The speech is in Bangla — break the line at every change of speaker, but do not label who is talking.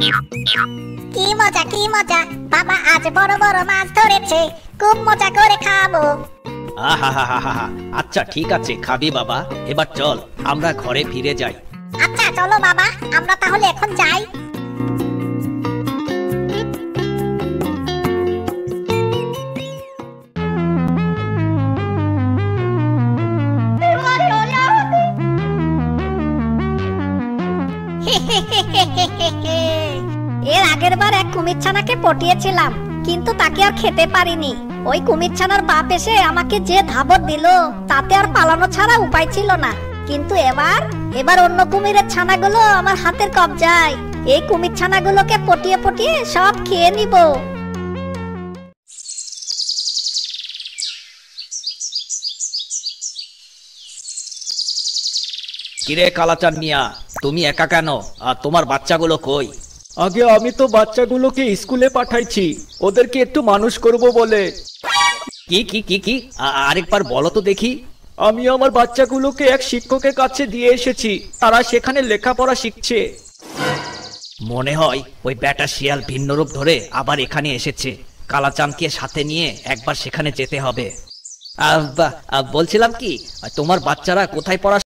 কি মজা কি মজা, বাবা আজ বড় বড় মাছ ধরেছে, খুব মজা করে খাবো।
আহা, আচ্ছা ঠিক আছে, খাবি বাবা। এবার চল আমরা ঘরে ফিরে যাই।
আচ্ছা চলো বাবা, আমরা তাহলে এখন যাই। এর আগের বার এক কুমির ছানাকে পটিয়েছিলাম, কিন্তু তাকে আর খেতে পারিনি। ওই কুমির ছানার বাপ এসে আমাকে যে ধাবর দিল, তাতে আর পালানো ছাড়া উপায় ছিল না। কিন্তু এবার অন্য কুমিরের ছানাগুলো আমার হাতের কবজায়। এই কুমির ছানাগুলোকে পটিয়ে পটিয়ে সব খেয়ে নিব।
কিরে কালাচাঁদ মিয়া, তুমি একা কেন? আর তোমার বাচ্চাগুলো কই?
আগে আমি তো বাচ্চাগুলোকে স্কুলে পাঠাইছি, ওদেরকে একটু মানুষ করব বলে।
কি কি কি কি আরেকবার বলো তো দেখি।
আমি আমার বাচ্চাগুলোকে এক শিক্ষকের কাছে দিয়ে এসেছি, তারা সেখানে লেখাপড়া শিখছে।
মনে হয় ওই ব্যাটা শিয়াল ভিন্ন রূপ ধরে আবার এখানে এসেছে। কালাচাঁদকে সাথে নিয়ে একবার সেখানে যেতে হবে। বলছিলাম কি, তোমার বাচ্চারা কোথায় পড়া